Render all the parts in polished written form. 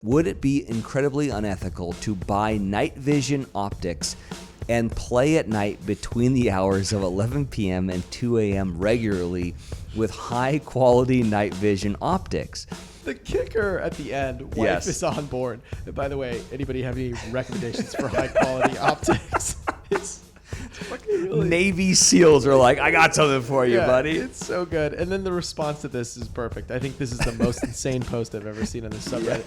Would it be incredibly unethical to buy night vision optics and play at night between the hours of 11 p.m. and 2 a.m. regularly with high-quality night vision optics? The kicker at the end, wife Yes. is on board. And by the way, anybody have any recommendations for high-quality optics? It's fucking really... Navy SEALs are like, I got something for you, Yeah, buddy. It's so good. And then the response to this is perfect. I think this is the most insane post I've ever seen on this subreddit.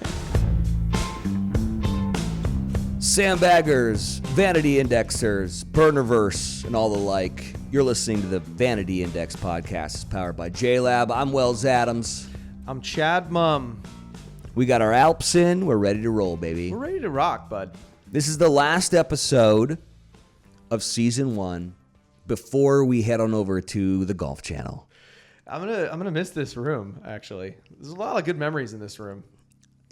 Sandbaggers, Vanity Indexers, Burnerverse, and all the like. You're listening to the Vanity Index podcast. It's powered by JLab. I'm Wells Adams. I'm Chad Mum. We got our Alps in. We're ready to roll, baby. We're ready to rock, bud. This is the last episode of season 1 before we head on over to the Golf Channel. I'm gonna miss this room, actually. There's a lot of good memories in this room.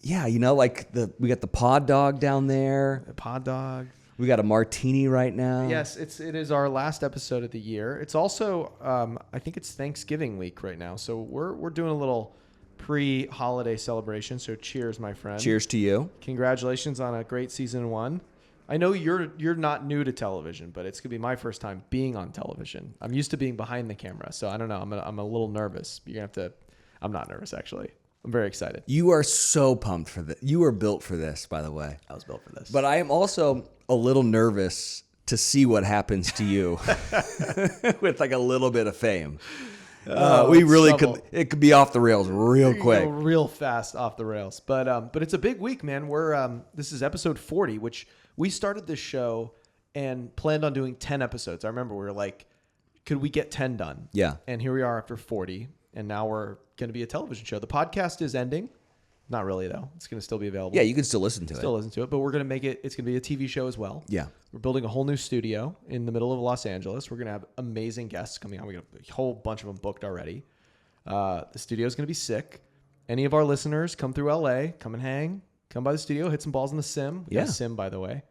Yeah, you know, like we got the pod dog down there. The pod dog. We got a martini right now. Yes, it is our last episode of the year. It's also I think it's Thanksgiving week right now, so we're doing a little pre-holiday celebration. So cheers, my friend. Cheers to you. Congratulations on a great season 1. I know you're not new to television, but it's gonna be my first time being on television. I'm used to being behind the camera, so I don't know. I'm a little nervous. You're gonna have to. I'm not nervous, actually. I'm very excited. You are so pumped for this. You were built for this, by the way. I was built for this. But I am also a little nervous to see what happens to you with like a little bit of fame. We really could. It could be off the rails real quick, go real fast off the rails. But it's a big week, man. This is episode 40, which we started this show and planned on doing 10 episodes. I remember we were like, could we get 10 done? Yeah. And here we are after 40, and now we're going to be a television show. The podcast is ending. Not really, though. It's going to still be available. Yeah, you can still listen to it. Still listen to it, but we're going to make it. It's going to be a TV show as well. Yeah. We're building a whole new studio in the middle of Los Angeles. We're going to have amazing guests coming on. We got a whole bunch of them booked already. The studio is going to be sick. Any of our listeners come through LA, come and hang, come by the studio, hit some balls in the sim. We got a sim, by the way.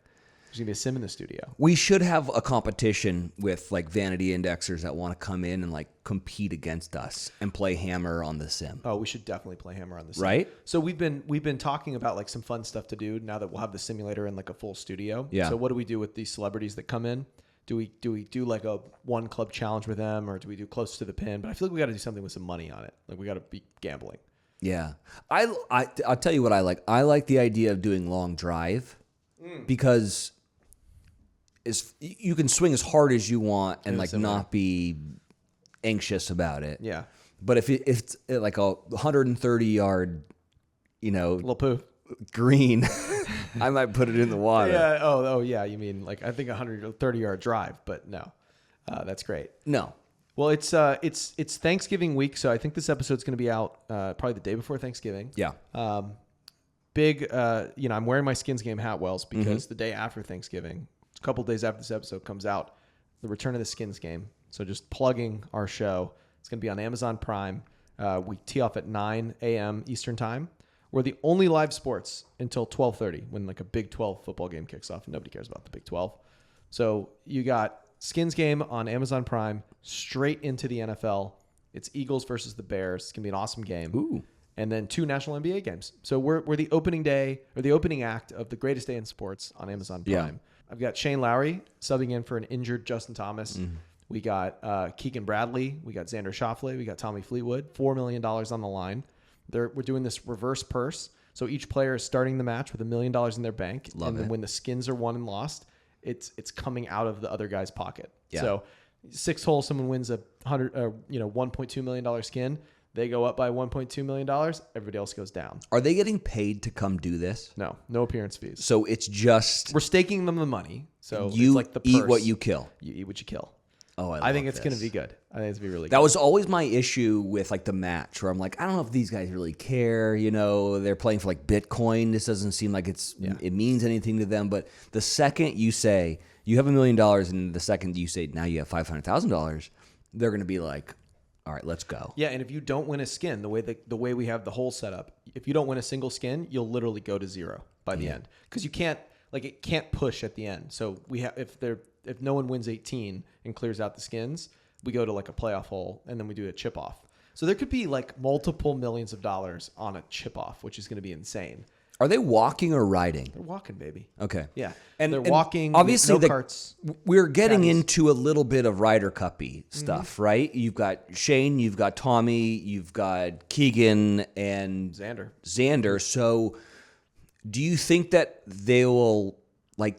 There's going to be a sim in the studio. We should have a competition with like Vanity Indexers that want to come in and like compete against us and play Hammer on the sim. Oh, we should definitely play Hammer on the sim. Right? So we've been talking about like some fun stuff to do now that we'll have the simulator in like a full studio. Yeah. So what do we do with these celebrities that come in? Do we do like a one club challenge with them, or do we do close to the pin? But I feel like we got to do something with some money on it. Like we got to be gambling. Yeah. I'll tell you what I like. I like the idea of doing long drive because you can swing as hard as you want and like not be anxious about it. Yeah. But if it's like a 130 yard, Little poo. green, I might put it in the water. Yeah. Oh, yeah. You mean like I think 130-yard drive, but no, that's great. No. Well, it's Thanksgiving week, so I think this episode's going to be out probably the day before Thanksgiving. Yeah. I'm wearing my Skins Game hat, Wells, because the day after Thanksgiving, a couple days after this episode comes out, the return of the Skins Game. So just plugging our show. It's going to be on Amazon Prime. We tee off at 9 a.m. Eastern Time. We're the only live sports until 12:30 when like a Big 12 football game kicks off. And nobody cares about the Big 12. So you got Skins Game on Amazon Prime, straight into the NFL. It's Eagles versus the Bears. It's going to be an awesome game. Ooh. And then 2 national NBA games. So we're the opening day or the opening act of the greatest day in sports on Amazon Prime. Yeah. I've got Shane Lowry subbing in for an injured Justin Thomas. We got Keegan Bradley. We got Xander Schauffele. We got Tommy Fleetwood. $4 million on the line. We're doing this reverse purse. So each player is starting the match with $1 million in their bank. Love then it. when the skins are won and lost, it's coming out of the other guy's pocket. Yeah. So 6 holes, someone wins a $1.2 million skin. They go up by $1.2 million. Everybody else goes down. Are they getting paid to come do this? No appearance fees. So it's just We're staking them the money. So you it's like the eat purse. what you kill. You eat what you kill. Oh, I think it's going to be good. I think it's going to be really good. That was always my issue with like the match where I'm like, I don't know if these guys really care. They're playing for like Bitcoin. This doesn't seem like it means anything to them. But the second you say you have $1 million and the second you say now you have $500,000, they're going to be like, all right, let's go. Yeah, and if you don't win a skin, the way we have the whole setup, if you don't win a single skin, you'll literally go to 0 by the end because you can't it can't push at the end. So we have if no one wins 18 and clears out the skins, we go to like a playoff hole and then we do a chip off. So there could be like multiple millions of dollars on a chip off, which is going to be insane. Are they walking or riding? They're walking, baby. Okay. Yeah. And they're walking. Obviously, no carts. We're getting caddies. into a little bit of Ryder Cuppy stuff, right? You've got Shane, you've got Tommy, you've got Keegan and Xander. So do you think that they will like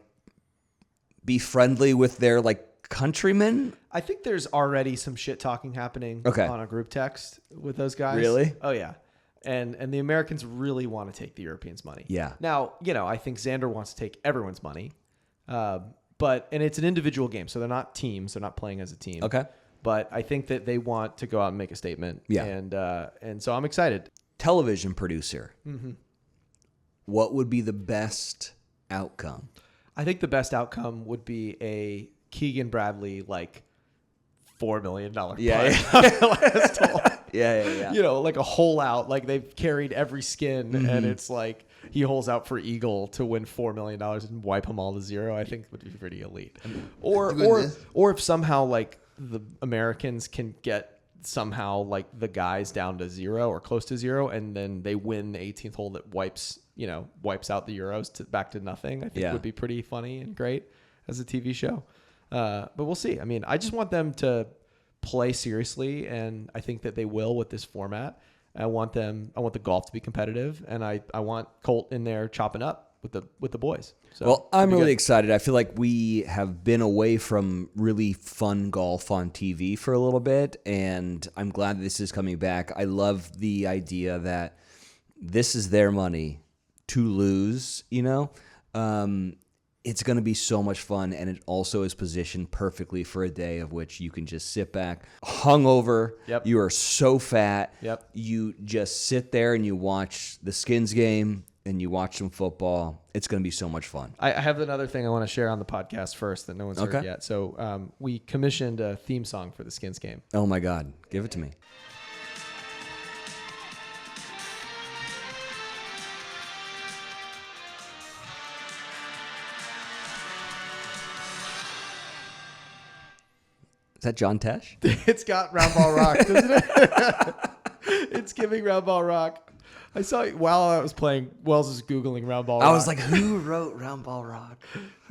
be friendly with their like countrymen? I think there's already some shit talking happening on a group text with those guys. Really? Oh yeah. And the Americans really want to take the Europeans' money. Yeah. Now, I think Xander wants to take everyone's money. And it's an individual game, so they're not teams. They're not playing as a team. Okay. But I think that they want to go out and make a statement. Yeah. And so I'm excited. Television producer. Mm-hmm. What would be the best outcome? I think the best outcome would be a Keegan Bradley, like, $4 million putt. Last hole. Yeah. Like a hole out, like they've carried every skin, and it's like he holes out for eagle to win $4 million and wipe them all to zero. I think would be pretty elite. Or if somehow like the Americans can get somehow like the guys down to zero or close to zero, and then they win the 18th hole that wipes out the Euros back to nothing. I think would be pretty funny and great as a TV show. But we'll see. I mean, I just want them to play seriously, and I think that they will with this format. I want the golf to be competitive, and I want Colt in there chopping up with the boys. So, well, I'm really excited. I feel like we have been away from really fun golf on TV for a little bit, and I'm glad this is coming back. I love the idea that this is their money to lose, It's going to be so much fun, and it also is positioned perfectly for a day of which you can just sit back, hungover. Yep. You are so fat. Yep. You just sit there and you watch the Skins game and you watch some football. It's going to be so much fun. I have another thing I want to share on the podcast first that no one's heard yet. So we commissioned a theme song for the Skins game. Oh, my God. Give it to me. Is that John Tesh? It's got Round Ball Rock, doesn't it? It's giving Round Ball Rock. I saw it while I was playing. Wells was Googling Round Ball Rock. I was like, who wrote Round Ball Rock?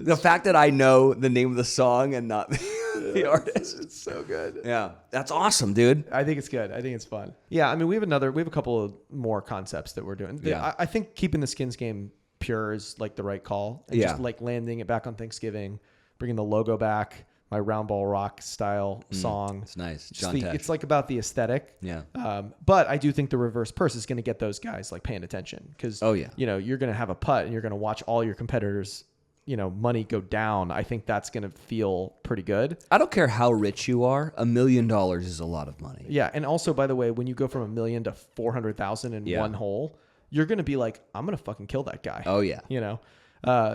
The fact that I know the name of the song and not the artist. It's so good. Yeah. That's awesome, dude. I think it's good. I think it's fun. Yeah. I mean, we have a couple of more concepts that we're doing. Yeah. I think keeping the Skins game pure is like the right call. And just like landing it back on Thanksgiving, bringing the logo back. My Round Ball Rock style song. It's nice. It's like about the aesthetic. Yeah. But I do think the reverse purse is going to get those guys like paying attention because, you're going to have a putt and you're going to watch all your competitors, money go down. I think that's going to feel pretty good. I don't care how rich you are. $1 million is a lot of money. Yeah. And also, by the way, when you go from $1 million to 400,000 in one hole, you're going to be like, I'm going to fucking kill that guy. Oh yeah.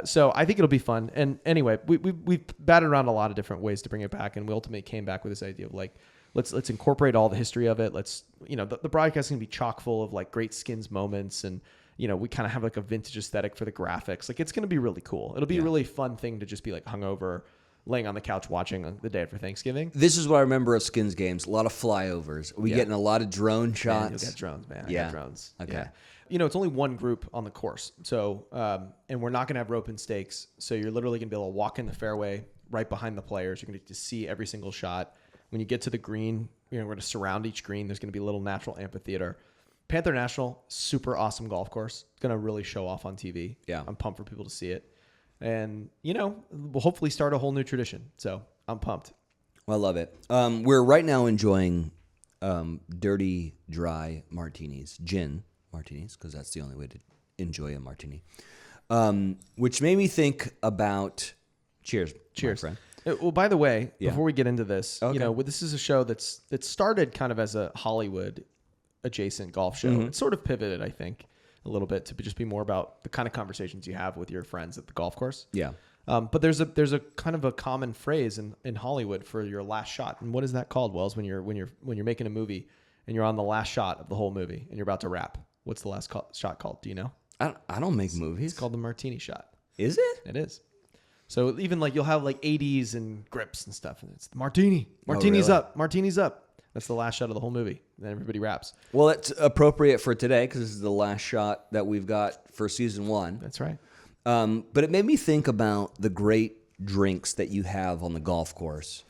So I think it'll be fun. And anyway, we've batted around a lot of different ways to bring it back, and we ultimately came back with this idea of like, let's incorporate all the history of it. Let's, the broadcast is going to be chock full of like great Skins moments, and we kind of have like a vintage aesthetic for the graphics. Like it's going to be really cool. It'll be a really fun thing to just be like hungover, laying on the couch watching on the day after Thanksgiving. This is what I remember of Skins games. A lot of flyovers. We getting a lot of drone shots. You'll get drones, man. Yeah. I got drones. Okay. Yeah. It's only one group on the course. So, and we're not going to have rope and stakes. So you're literally going to be able to walk in the fairway right behind the players. You're going to get to see every single shot. When you get to the green, we're going to surround each green. There's going to be a little natural amphitheater. Panther National, super awesome golf course. It's going to really show off on TV. Yeah. I'm pumped for people to see it. And, we'll hopefully start a whole new tradition. So I'm pumped. I love it. We're right now enjoying dirty, dry martinis, gin martinis, because that's the only way to enjoy a martini. Which made me think about cheers, my friend. Well, by the way, before we get into this, Okay. This is a show that started kind of as a Hollywood adjacent golf show. It sort of pivoted, I think, a little bit to just be more about the kind of conversations you have with your friends at the golf course. Yeah. But there's a kind of a common phrase in Hollywood for your last shot. And what is that called, Wells? When you're making a movie and you're on the last shot of the whole movie and you're about to wrap. What's the last shot called? Do you know? I don't make movies. It's called the martini shot. Is it? It is. So even like you'll have like 80s and grips and stuff, and it's the martini. Martini's really? up. Martini's up. That's the last shot of the whole movie. Then everybody raps. Well, it's appropriate for today because this is the last shot that we've got for season 1. That's right. But it made me think about the great drinks that you have on the golf course,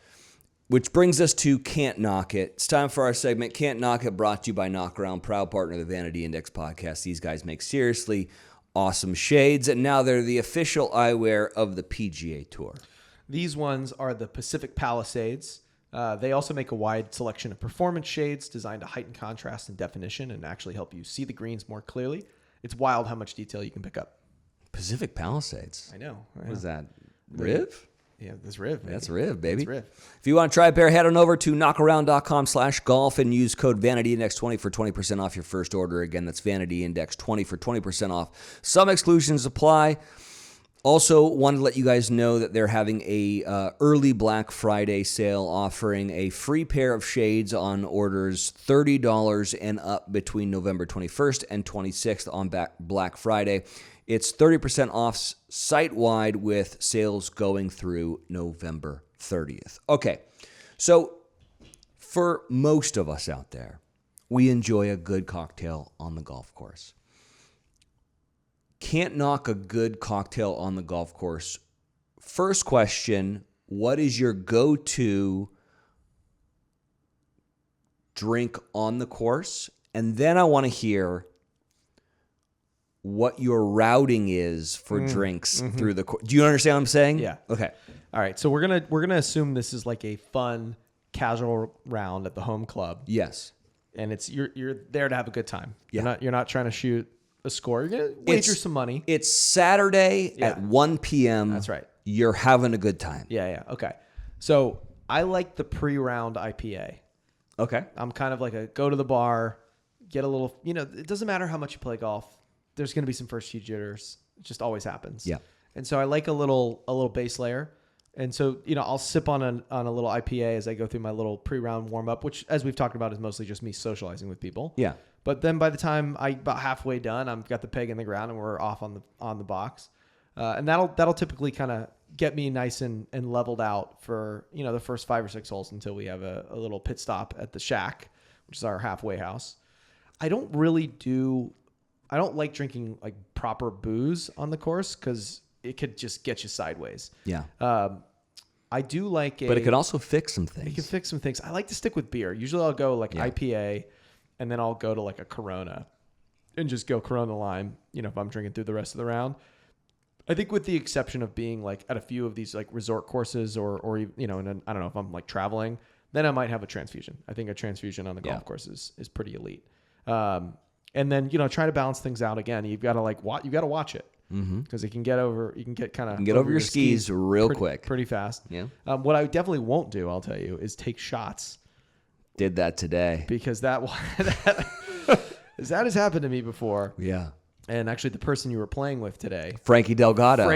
which brings us to Can't Knock It. It's time for our segment, Can't Knock It, brought to you by Knockaround, proud partner of the Vanity Index podcast. These guys make seriously awesome shades, and now they're the official eyewear of the PGA Tour. These ones are the Pacific Palisades. They also make a wide selection of performance shades designed to heighten contrast and definition and actually help you see the greens more clearly. It's wild how much detail you can pick up. Pacific Palisades. I know. What is that? Riv? Yeah, that's Riv. Baby. That's Riv, baby. That's Riv. If you want to try a pair, head on over to knockaround.com/golf and use code VanityIndex20 for 20% off your first order. Again, that's VanityIndex20 for 20% off. Some exclusions apply. Also, wanted to let you guys know that they're having a early Black Friday sale offering a free pair of shades on orders $30 and up between November 21st and 26th on Black Friday. It's 30% off site-wide with sales going through November 30th. Okay, so for most of us out there, we enjoy a good cocktail on the golf course. Can't knock a good cocktail on the golf course. First question, what is your go-to drink on the course? And then I want to hear what your routing is for drinks through the course. Do you understand what I'm saying? Yeah. Okay. All right. So we're gonna assume this is like a fun, casual round at the home club. Yes. And it's you're there to have a good time. Yeah. You're not trying to shoot a score. You're gonna wager some money. It's Saturday at 1 p.m. That's right. You're having a good time. Yeah. Okay. So I like the pre-round IPA. Okay. I'm kind of like a go to the bar, get a little. It doesn't matter how much you play golf. There's going to be some first few jitters. It just always happens. Yeah. And so I like a little base layer. And so, I'll sip on a little IPA as I go through my little pre-round warm up, which, as we've talked about, is mostly just me socializing with people. Yeah. But then by the time about halfway done, I've got the peg in the ground and we're off on the box. And that'll typically kind of get me nice and leveled out for, the first 5 or 6 holes until we have a little pit stop at the shack, which is our halfway house. I don't like drinking like proper booze on the course because it could just get you sideways. Yeah. I do like but it could also fix some things. It can fix some things. I like to stick with beer. Usually I'll go like IPA and then I'll go to like a Corona and just go Corona Lime, if I'm drinking through the rest of the round. I think with the exception of being like at a few of these like resort courses or and then, I don't know if I'm like traveling, then I might have a transfusion. I think a transfusion on the golf course is pretty elite. And then, try to balance things out again. You've got to watch it because you can get over your skis real quick, pretty fast. Yeah. What I definitely won't do, I'll tell you, is take shots. Did that today Because that has happened to me before. Yeah. And actually the person you were playing with today, Frankie Delgado.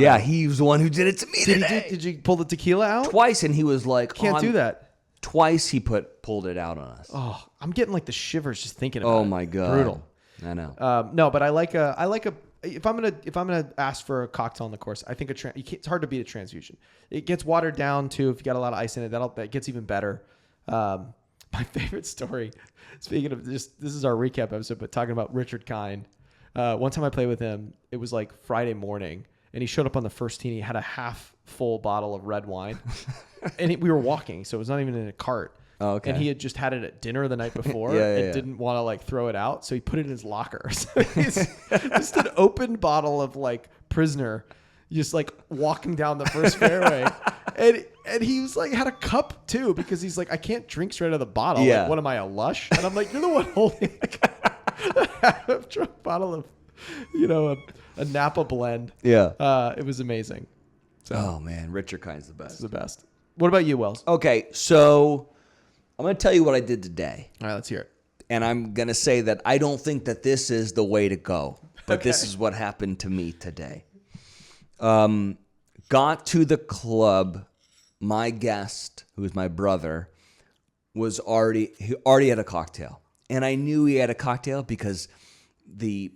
Yeah, he was the one who did it to me today. Did you pull the tequila out? Twice, and he was like, Can't do that. Twice he pulled it out on us. Oh, I'm getting like the shivers just thinking about it. Oh my God. Brutal. I know. No, but I like a if I'm gonna ask for a cocktail on the course, I think it's hard to beat a transfusion. It gets watered down too. If you got a lot of ice in it, that gets even better. My favorite story, speaking of this is our recap episode, but talking about Richard Kind. One time I played with him, it was like Friday morning, and he showed up on the first tee. And he had a half full bottle of red wine, and we were walking, so it was not even in a cart. Oh, okay. And he had just had it at dinner the night before and didn't want to like throw it out, so he put it in his locker. So he's just an open bottle of like Prisoner, just like walking down the first fairway, and he was like had a cup too because he's like, I can't drink straight out of the bottle. Yeah. Like, what am I, a Lush? And I'm like, you're the one holding a half bottle of, a Napa blend. Yeah. It was amazing. So, oh man, Richard Kind's the best. the best. What about you, Wells? Okay, so I'm going to tell you what I did today. All right, let's hear it. And I'm going to say that I don't think that this is the way to go, but this is what happened to me today. Got to the club. My guest, who is my brother, he already had a cocktail. And I knew he had a cocktail because the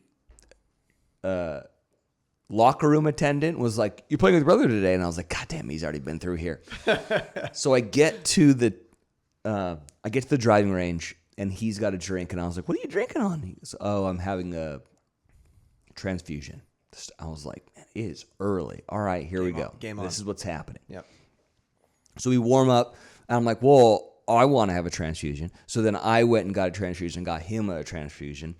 locker room attendant was like, "You playing with your brother today?" And I was like, "God damn, he's already been through here." So I get to the I get to the driving range, and he's got a drink, and I was like, "What are you drinking on?" He goes, "Oh, I'm having a transfusion." I was like, "Man, it is early. All right, here we go. Game on. This is what's happening." Yep. So we warm up, and I'm like, "Well, I want to have a transfusion." So then I went and got a transfusion, got him a transfusion.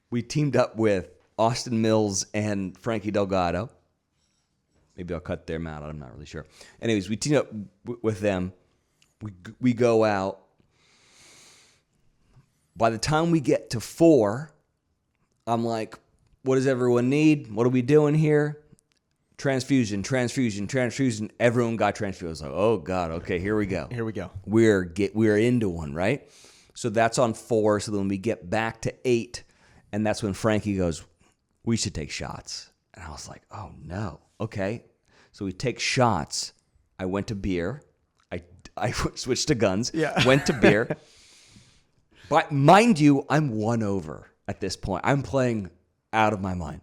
We teamed up with Austin Mills and Frankie Delgado. Maybe I'll cut their out. I'm not really sure. Anyways, we teamed up with them. We go out. By the time we get to 4, I'm like, what does everyone need? What are we doing here? Transfusion. Everyone got transfused. I was like, oh, God, okay, here we go. Here we go. We're into one, right? So that's on 4. So then we get back to 8, and that's when Frankie goes, we should take shots. And I was like, oh, no. Okay. So we take shots. I went to beer. I switched to guns. Yeah. Went to beer. But mind you, I'm 1 over at this point. I'm playing out of my mind.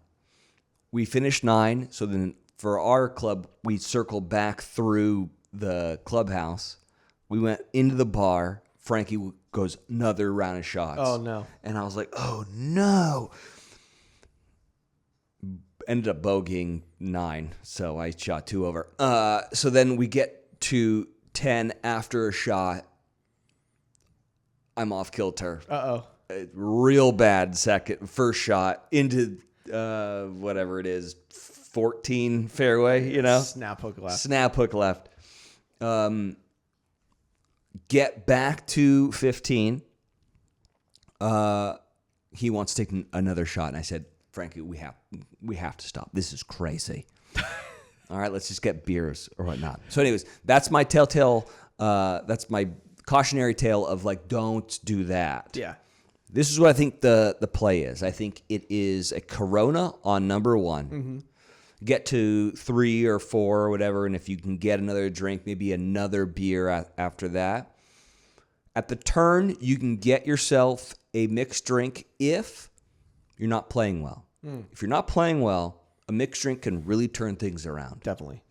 We finished 9. So then for our club, we circled back through the clubhouse. We went into the bar. Frankie goes, another round of shots. Oh, no. And I was like, oh, no. Ended up bogeying 9, so I shot 2 over. So then we get to 10 after a shot. I'm off kilter. Uh-oh. Real bad first shot into whatever it is, 14 fairway, you know? Snap hook left. Snap hook left. Get back to 15. He wants to take another shot, and I said, Frankie, we have to stop. This is crazy. All right, let's just get beers or whatnot. So anyways, that's my that's my cautionary tale of like, don't do that. Yeah. This is what I think the play is. I think it is a Corona on number 1. Mm-hmm. Get to 3 or 4 or whatever, and if you can get another drink, maybe another beer after that. At the turn, you can get yourself a mixed drink if you're not playing well. If you're not playing well, a mixed drink can really turn things around. Definitely.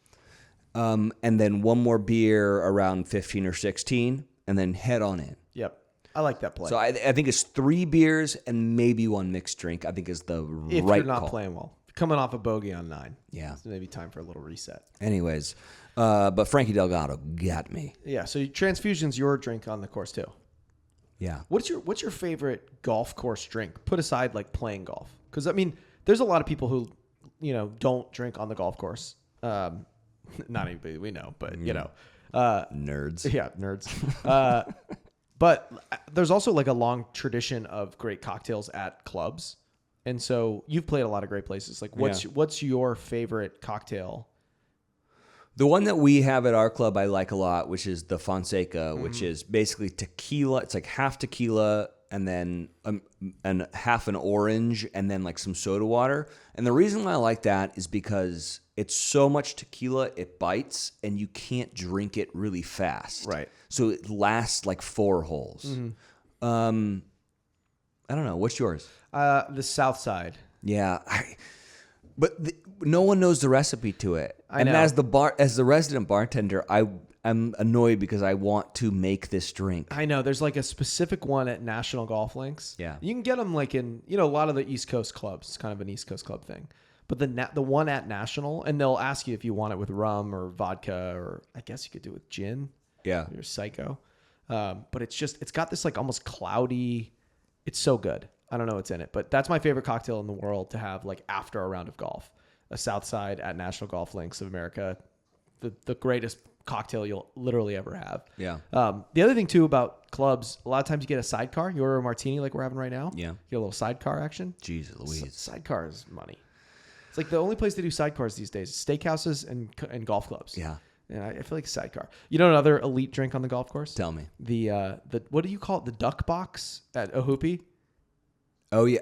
And then one more beer around 15 or 16, and then head on in. Yep. I like that play. So I think it's 3 beers and maybe 1 mixed drink. I think is the if right you're not call. playing well. Coming off a bogey on 9. Yeah. So maybe time for a little reset. Anyways, but Frankie Delgado got me. Yeah. So transfusion's your drink on the course too. Yeah. What's your favorite golf course drink? Put aside like playing golf, because I mean, there's a lot of people who, don't drink on the golf course. Not anybody we know, but Nerds. Yeah, nerds. But there's also like a long tradition of great cocktails at clubs, and so you've played a lot of great places. Like, what's your favorite cocktail? The one that we have at our club I like a lot, which is the Fonseca, which is basically tequila. It's like half tequila and then and half an orange and then like some soda water. And the reason why I like that is because it's so much tequila, it bites, and you can't drink it really fast. Right. So it lasts like 4 holes. I don't know. What's yours? The South Side. Yeah. But no one knows the recipe to it. I know. As the resident bartender, I'm annoyed because I want to make this drink. I know. There's like a specific one at National Golf Links. Yeah. You can get them like in, a lot of the East Coast clubs. It's kind of an East Coast club thing. But the one at National, and they'll ask you if you want it with rum or vodka, or I guess you could do it with gin. Yeah. You're psycho. But it's got this like almost cloudy, it's so good. I don't know what's in it, but that's my favorite cocktail in the world to have like after a round of golf. A South Side at National Golf Links of America, the greatest cocktail you'll literally ever have. Yeah. The other thing too about clubs, a lot of times you get a sidecar. You order a martini like we're having right now. Yeah. You get a little sidecar action. Jesus Louise. Sidecar is money. It's like the only place they do sidecars these days: steakhouses and golf clubs. Yeah. And I feel like sidecar. You know another elite drink on the golf course? Tell me. The what do you call it? The duck box at Ohoopee? Oh yeah.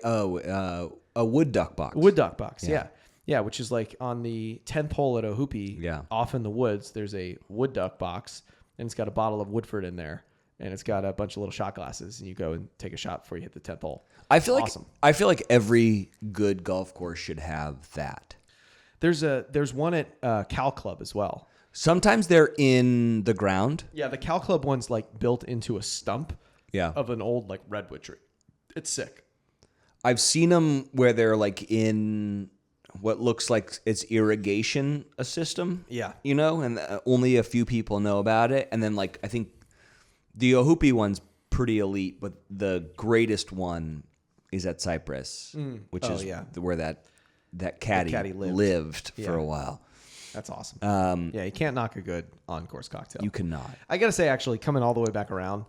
A wood duck box. Wood duck box. Yeah. Yeah, which is like on the 10th hole at Ohoopee. Yeah. Off in the woods, there's a wood duck box, and it's got a bottle of Woodford in there, and it's got a bunch of little shot glasses, and you go and take a shot before you hit the 10th hole. I feel awesome. like every good golf course should have that. There's one at Cal Club as well. Sometimes they're in the ground. Yeah, the Cal Club one's like built into a stump of an old like redwood tree. It's sick. I've seen them where they're like in what looks like it's irrigation a system. Yeah. And only a few people know about it. And then like I think the Ohupi one's pretty elite, but the greatest one is at Cypress, which is where that caddy lived for a while. That's awesome. You can't knock a good on-course cocktail. You cannot. I got to say, actually, coming all the way back around,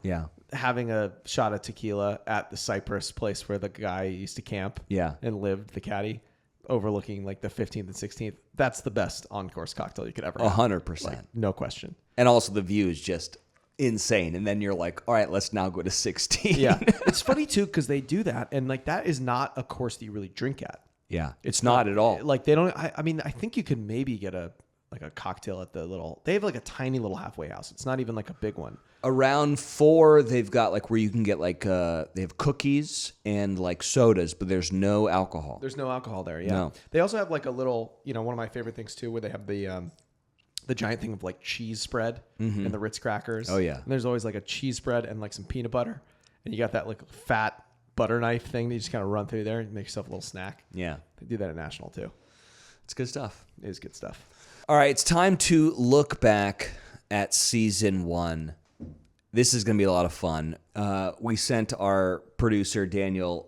having a shot of tequila at the Cypress place where the guy used to camp and lived, the caddy, overlooking like the 15th and 16th, that's the best on-course cocktail you could ever have. 100%. Like, no question. And also the view is just insane. And then you're like, all right, let's now go to 16. Yeah. It's funny, too, because they do that, and like that is not a course that you really drink at. Yeah, it's not at all. Like they don't. I mean, I think you could maybe get a cocktail at the little. They have like a tiny little halfway house. It's not even like a big one. Around 4, they've got like where you can get like they have cookies and like sodas, but there's no alcohol. There's no alcohol there. Yeah. No. They also have like a little. One of my favorite things too, where they have the giant thing of like cheese spread and the Ritz crackers. Oh yeah. And there's always like a cheese spread and like some peanut butter, and you got that like fat butter knife thing that you just kind of run through there and make yourself a little snack. Yeah. They do that at National too. It's good stuff. It is good stuff. All right, it's time to look back at season 1. This is going to be a lot of fun. We sent our producer, Daniel,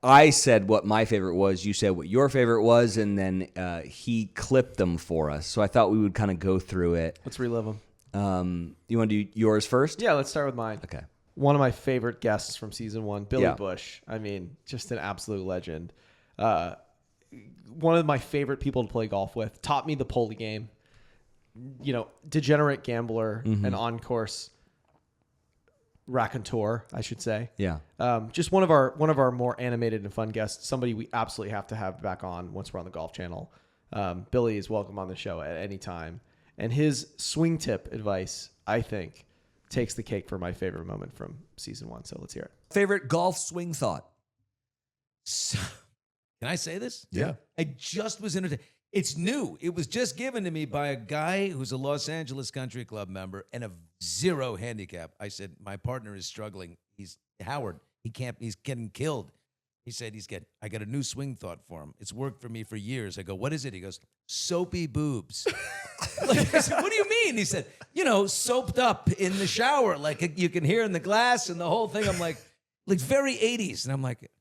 I said what my favorite was, you said what your favorite was, and then he clipped them for us. So I thought we would kind of go through it. Let's relive them. You want to do yours first? Yeah, let's start with mine. Okay. One of my favorite guests from season 1, Billy Bush. I mean, just an absolute legend. One of my favorite people to play golf with. Taught me the Poli game. Degenerate gambler and on-course raconteur, I should say. Yeah. Just one of our more animated and fun guests. Somebody we absolutely have to have back on once we're on the Golf Channel. Billy is welcome on the show at any time. And his swing tip advice, I think, takes the cake for my favorite moment from season 1. So let's hear it. Favorite golf swing thought. So, can I say this? Yeah. I just was entertained. It's new. It was just given to me by a guy who's a Los Angeles Country Club member and a 0 handicap. I said, my partner is struggling. He's Howard. He's getting killed. He said, I got a new swing thought for him. It's worked for me for years. I go, what is it? He goes, soapy boobs. I said, what do you mean? He said, soaped up in the shower. Like you can hear in the glass and the whole thing. I'm like very 80s. And I'm like,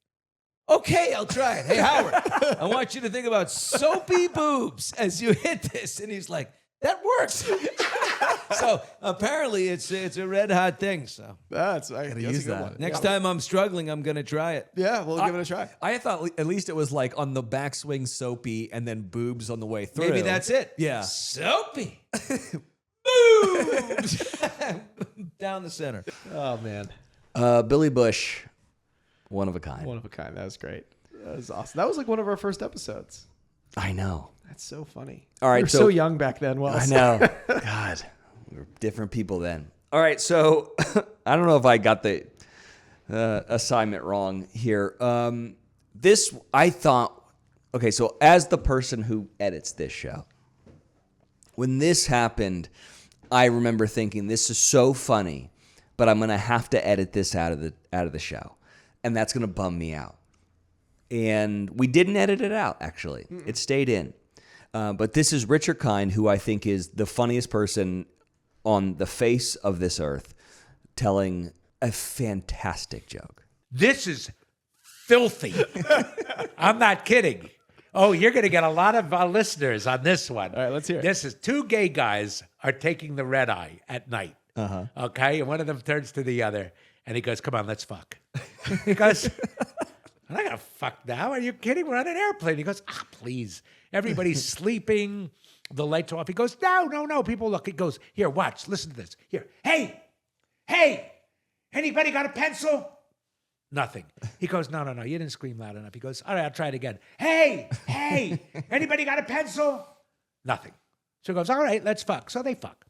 okay, I'll try it. Hey, Howard, I want you to think about soapy boobs as you hit this. And he's like, that works. So apparently it's a red hot thing. So I gotta use that. Next time I'm struggling, I'm gonna try it. Yeah, we'll give it a try. I thought at least it was like on the backswing soapy and then boobs on the way through. Maybe that's it. Yeah. Soapy. Boobs. Down the center. Oh, man. Billy Bush, one of a kind. One of a kind. That was great. That was awesome. That was like one of our first episodes. I know. That's so funny. All right, we were so young back then. I know. God, we were different people then. All right, so I don't know if I got the assignment wrong here. This, I thought, okay, so as the person who edits this show, when this happened, I remember thinking, this is so funny, but I'm going to have to edit this out of the show, and that's going to bum me out. And we didn't edit it out, actually. It stayed in. But this is Richard Kind, who I think is the funniest person on the face of this earth, telling a fantastic joke. This is filthy. I'm not kidding. Oh, you're going to get a lot of listeners on this one. All right, let's hear it. This is 2 gay guys are taking the red eye at night. Uh-huh. Okay? And one of them turns to the other, and he goes, come on, let's fuck. He goes, I'm not going to fuck now. Are you kidding? We're on an airplane. He goes, please. Everybody's sleeping. The lights are off. He goes, no. People look. He goes, here, watch. Listen to this. Here. Hey, anybody got a pencil? Nothing. He goes, no. You didn't scream loud enough. He goes, all right, I'll try it again. Hey, anybody got a pencil? Nothing. So he goes, all right, let's fuck. So they fuck.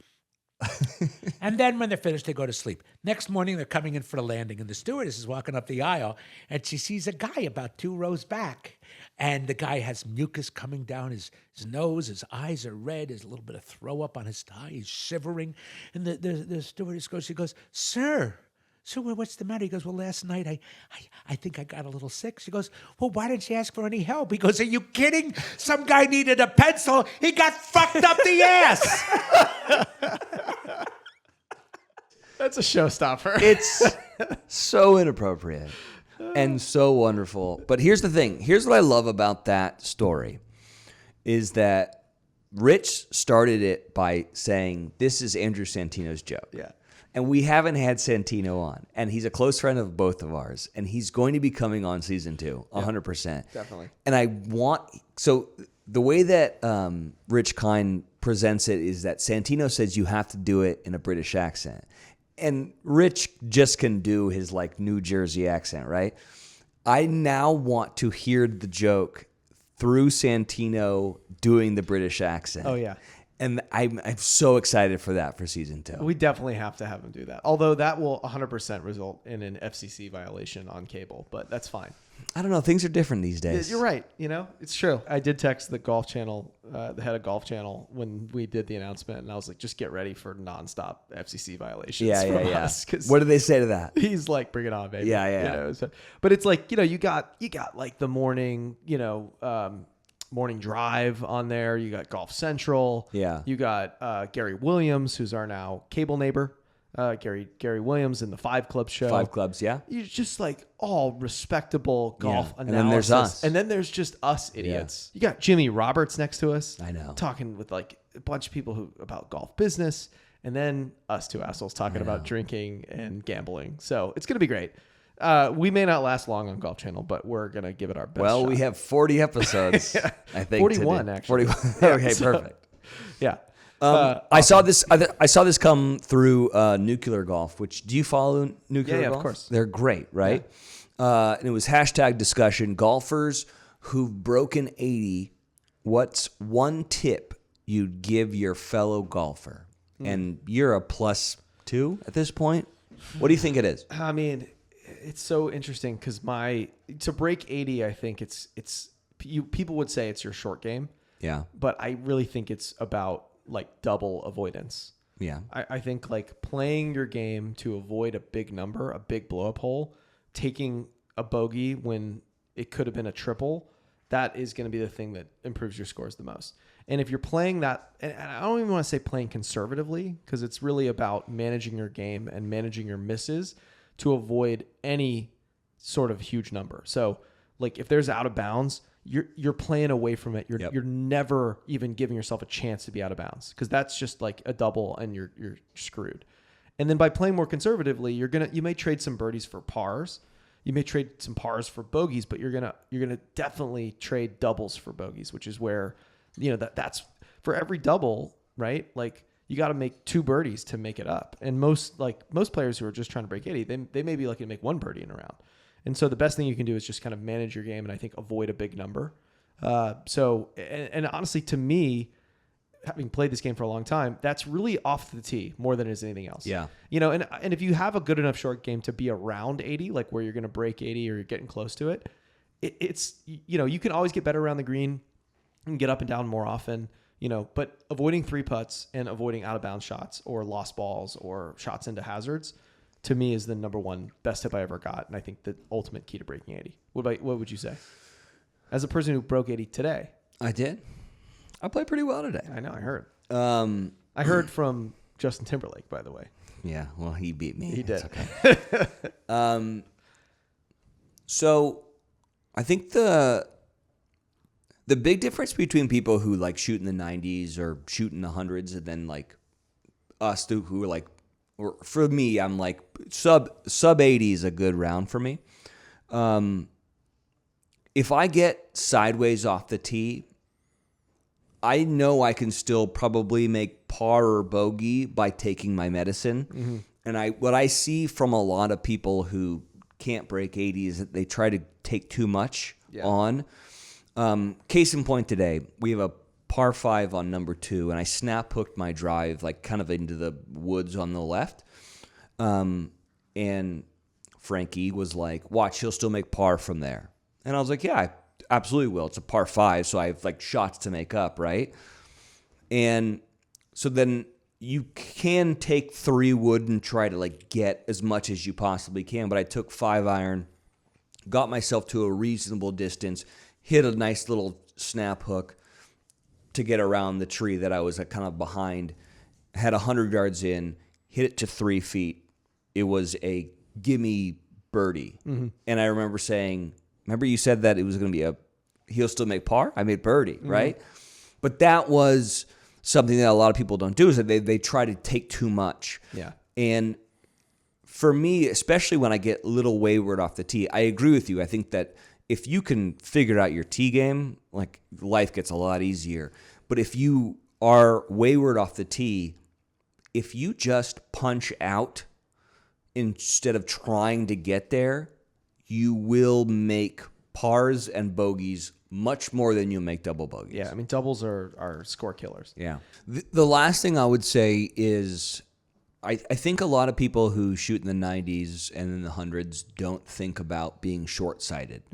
And then when they're finished, they go to sleep. Next morning, they're coming in for the landing, and the stewardess is walking up the aisle, and she sees a guy about 2 rows back. and the guy has mucus coming down his nose, his eyes are red, there's a little bit of throw up on his tie, he's shivering. And the stewardess goes, Sir, what's the matter? He goes, well, last night I think I got a little sick. She goes, well, why didn't you ask for any help? He goes, are you kidding? Some guy needed a pencil. He got fucked up the ass. That's a showstopper. It's so inappropriate and so wonderful. But here's the thing. Here's what I love about that story is that Rich started it by saying, this is Andrew Santino's joke. Yeah. And we haven't had Santino on. And he's a close friend of both of ours. And he's going to be coming on season 2, 100%. Definitely. And so the way that Rich Kine presents it is that Santino says you have to do it in a British accent. And Rich just can do his like New Jersey accent, right? I now want to hear the joke through Santino doing the British accent. Oh, yeah. And I'm so excited for that for season 2. We definitely have to have him do that. Although that will 100% result in an FCC violation on cable, but that's fine. I don't know. Things are different these days. You're right. It's true. I did text the Golf Channel, the head of Golf Channel, when we did the announcement, and I was like, just get ready for nonstop FCC violations. Yeah. Us, What did they say to that? He's like, bring it on, baby. Yeah. But it's like, you got like the morning, morning drive on there. You got Golf Central. Yeah. You got Gary Williams, who's our now cable neighbor. Gary Williams in the 5 Club show. 5 Clubs, yeah. You're just like all respectable golf analysis. And then there's us. And then there's just us idiots. You got Jimmy Roberts next to us. I know. Talking with like a bunch of people about golf business. And then us 2 assholes talking about drinking and gambling. So it's going to be great. We may not last long on Golf Channel, but we're going to give it our best shot. We have 40 episodes, I think. 41, today. actually. 41. Okay, perfect. Yeah. I saw this come through Nuclear Golf. Which do you follow Nuclear Golf? Of course. They're great, right? And it was hashtag discussion: golfers who've broken 80. What's one tip you'd give your fellow golfer? And you're a +2 at this point. What do you think it is? I mean, it's so interesting because to break 80, I think people would say it's your short game. Yeah. But I really think it's about like double avoidance. Yeah. I think like playing your game to avoid a big number, a big blow up hole, taking a bogey when it could have been a triple, that is going to be the thing that improves your scores the most. And if you're playing that, and I don't even want to say playing conservatively, because it's really about managing your game and managing your misses to avoid any sort of huge number. So like if there's out of bounds, you're playing away from it. You're never even giving yourself a chance to be out of bounds, because that's just like a double and you're screwed. And then by playing more conservatively, you may trade some birdies for pars. You may trade some pars for bogeys, but you're gonna definitely trade doubles for bogeys, which is where that's for every double, right? Like you got to make 2 birdies to make it up. And most players who are just trying to break 80, they may be lucky to make 1 birdie in a round. And so the best thing you can do is just kind of manage your game and I think avoid a big number. And honestly, to me, having played this game for a long time, that's really off the tee more than it is anything else. Yeah. And if you have a good enough short game to be around 80, like where you're going to break 80 or you're getting close to it, it's you can always get better around the green and get up and down more often, but avoiding 3 putts and avoiding out of bounds shots or lost balls or shots into hazards, to me is the number one best tip I ever got. And I think the ultimate key to breaking 80. What would you say? As a person who broke 80 today. I did. I played pretty well today. I know, I heard. I heard from Justin Timberlake, by the way. Yeah, well, he beat me. He did. Okay. So I think the big difference between people who like shoot in the 90s or shoot in the hundreds and then like us who are like, or for me, I'm like sub 80 is a good round for me. If I get sideways off the tee, I know I can still probably make par or bogey by taking my medicine. Mm-hmm. And what I see from a lot of people who can't break 80 is that they try to take too much on. Case in point today, we have a par 5 on number 2, and I snap hooked my drive like kind of into the woods on the left. And Frankie was like, watch, he'll still make par from there. And I was like, yeah, absolutely will. It's a par 5, so I have like shots to make up, right? And so then you can take 3 wood and try to like get as much as you possibly can. But I took 5 iron, got myself to a reasonable distance, hit a nice little snap hook to get around the tree that I was kind of behind, had 100 yards in, hit it to 3 feet. It was a gimme birdie. Mm-hmm. And I remember saying, remember you said that it was going to be he'll still make par? I made birdie, mm-hmm. right? But that was something that a lot of people don't do, is that they try to take too much. Yeah. And for me, especially when I get a little wayward off the tee, I agree with you. I think that if you can figure out your tee game, like life gets a lot easier. But if you are wayward off the tee, if you just punch out instead of trying to get there, you will make pars and bogeys much more than you make double bogeys. Yeah, I mean, doubles are score killers. Yeah. The last thing I would say is I think a lot of people who shoot in the 90s and in the 100s don't think about being short-sighted.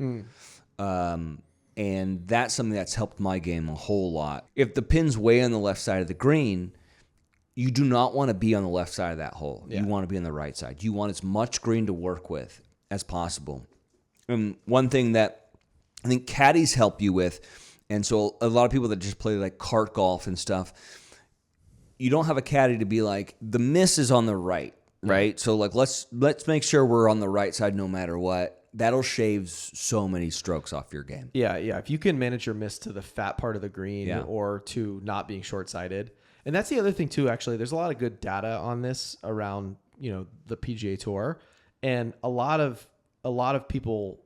And that's something that's helped my game a whole lot. If the pin's way on the left side of the green, you do not want to be on the left side of that hole. Yeah. You want to be on the right side. You want as much green to work with as possible. And one thing that I think caddies help you with, and so a lot of people that just play like cart golf and stuff, you don't have a caddy to be like, the miss is on the right, right? So like let's make sure we're on the right side no matter what. That'll shave so many strokes off your game. Yeah. If you can manage your miss to the fat part of the green or to not being short-sighted. And that's the other thing too, actually. There's a lot of good data on this around, the PGA Tour. And a lot of people,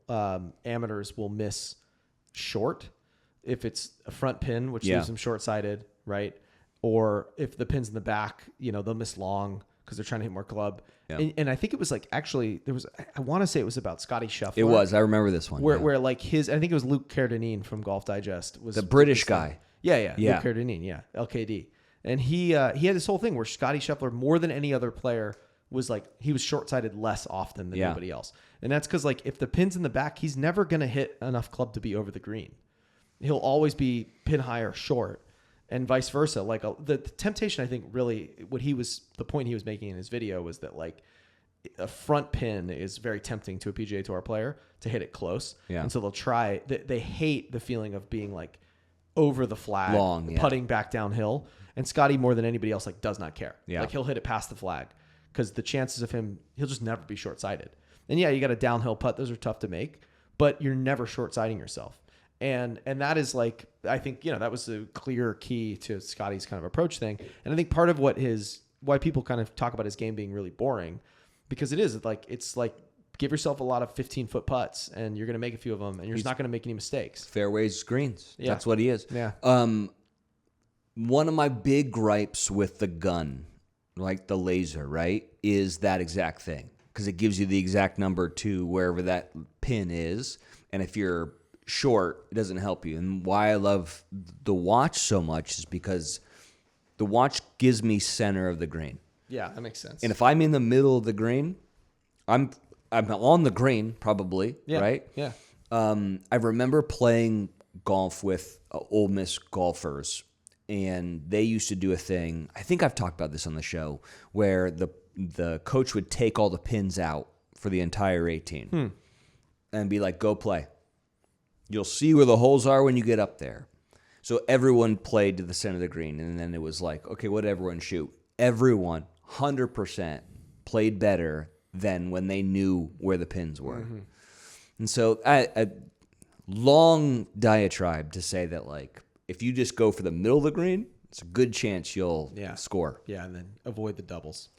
amateurs, will miss short if it's a front pin, which leaves them short-sighted, right? Or if the pin's in the back, they'll miss long because they're trying to hit more club. Yeah. And I think it was like, actually, I want to say it was about Scotty Scheffler. It was. I remember this one. Where like I think it was Luke Cardenine from Golf Digest. Was the British guy. Yeah. Luke Cardenine, LKD. And he had this whole thing where Scotty Scheffler, more than any other player, was like, he was short-sighted less often than anybody else. And that's because like if the pin's in the back, he's never going to hit enough club to be over the green. He'll always be pin high or short. And vice versa. Like the temptation, I think, really the point he was making in his video was that like a front pin is very tempting to a PGA Tour player to hit it close. Yeah. And so they'll try. They hate the feeling of being like over the flag, putting back downhill. And Scotty, more than anybody else, like does not care. Yeah. Like he'll hit it past the flag because the chances of he'll just never be short-sighted. And you got a downhill putt; those are tough to make, but you're never short-siding yourself. And that is like, I think, that was a clear key to Scotty's kind of approach thing. And I think part of why people kind of talk about his game being really boring, because it's like give yourself a lot of 15-foot putts and you're going to make a few of them and you're just not going to make any mistakes. Fairways, greens. Yeah. That's what he is. Yeah. One of my big gripes with the gun, like the laser, right, is that exact thing. Because it gives you the exact number to wherever that pin is. And if you're short, it doesn't help you. And why I love the watch so much is because the watch gives me center of the green. Yeah, that makes sense. And if I'm in the middle of the green, I'm on the green probably, right? Yeah. I remember playing golf with Ole Miss golfers, and they used to do a thing. I think I've talked about this on the show, where the coach would take all the pins out for the entire 18 and be like, "Go play. You'll see where the holes are when you get up there." So everyone played to the center of the green, and then it was like, okay, what did everyone shoot? Everyone, 100%, played better than when they knew where the pins were. Mm-hmm. And so a long diatribe to say that, like, if you just go for the middle of the green, it's a good chance you'll score. Yeah, and then avoid the doubles.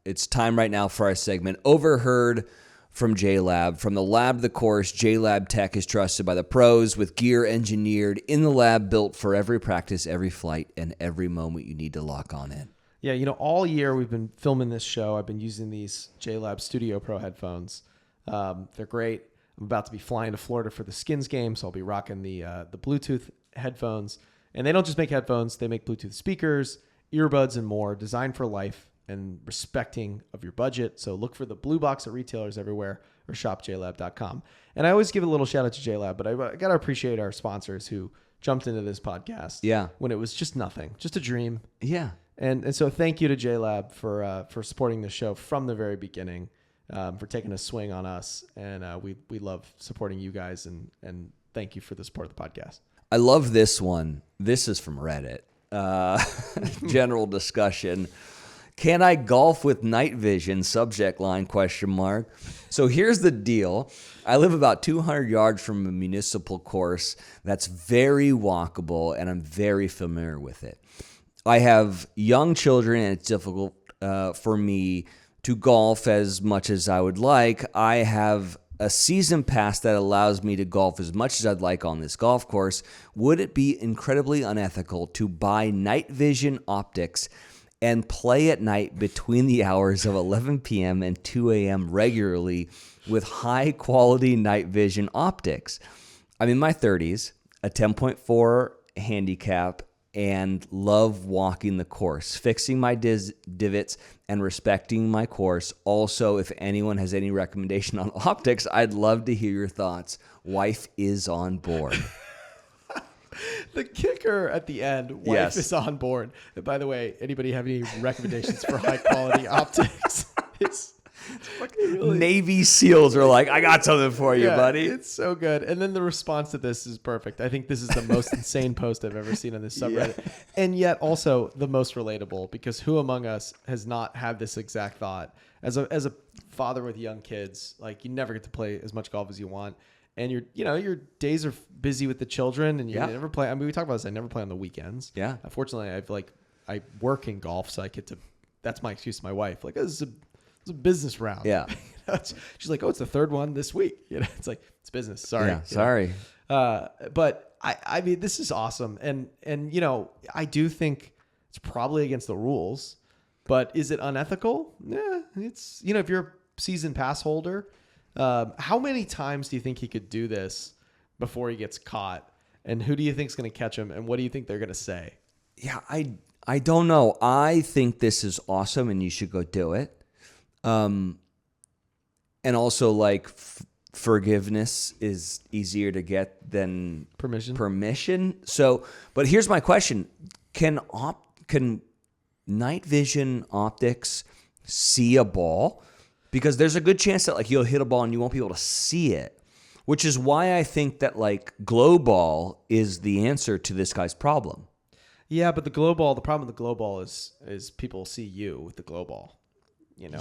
It's time right now for our segment, Overheard from JLab. From the lab to the course, JLab Tech is trusted by the pros with gear engineered in the lab, built for every practice, every flight, and every moment you need to lock on in. Yeah, all year we've been filming this show. I've been using these JLab Studio Pro headphones. They're great. I'm about to be flying to Florida for the Skins game, so I'll be rocking the Bluetooth headphones. And they don't just make headphones. They make Bluetooth speakers, earbuds, and more, designed for life and respecting of your budget. So look for the blue box at retailers everywhere, or shopjlab.com. And I always give a little shout out to JLab, but I got to appreciate our sponsors who jumped into this podcast when it was just nothing, just a dream. Yeah. And so thank you to JLab for supporting the show from the very beginning, for taking a swing on us. And we love supporting you guys, and thank you for the support of the podcast. I love this one. This is from Reddit. General discussion. Can I golf with night vision? Subject line ? So here's the deal. I live about 200 yards from a municipal course that's very walkable, and I'm very familiar with it. I have young children, and it's difficult for me to golf as much as I would like. I have a season pass that allows me to golf as much as I'd like on this golf course. Would it be incredibly unethical to buy night vision optics and play at night between the hours of 11 p.m. and 2 a.m. regularly with high-quality night vision optics? I'm in my 30s, a 10.4 handicap, and love walking the course, fixing my divots, and respecting my course. Also, if anyone has any recommendation on optics, I'd love to hear your thoughts. Wife is on board. The kicker at the end, wife is on board. And by the way, anybody have any recommendations for high quality optics? It's fucking really... Navy SEALs are like, I got something for you, buddy. It's so good. And then the response to this is perfect. I think this is the most insane post I've ever seen on this subreddit. Yeah. And yet also the most relatable, because who among us has not had this exact thought? As a father with young kids, like, you never get to play as much golf as you want. And your days are busy with the children, and you never play. I mean, we talk about this. I never play on the weekends. Yeah. Fortunately, I work in golf, so I get to. That's my excuse to my wife. Like, this is a business round. Yeah. She's like, oh, it's the third one this week. It's like, it's business. Sorry. Yeah, sorry. But I mean, this is awesome, and I do think it's probably against the rules, but is it unethical? Yeah. It's if you're a season pass holder. How many times do you think he could do this before he gets caught? And who do you think is going to catch him? And what do you think they're going to say? Yeah, I don't know. I think this is awesome, and you should go do it. And also, like, forgiveness is easier to get than permission. So, but here's my question: Can night vision optics see a ball? Because there's a good chance that, like, you'll hit a ball and you won't be able to see it, which is why I think that, like, glow ball is the answer to this guy's problem. Yeah, but the problem with the glow ball is people see you with the glow ball.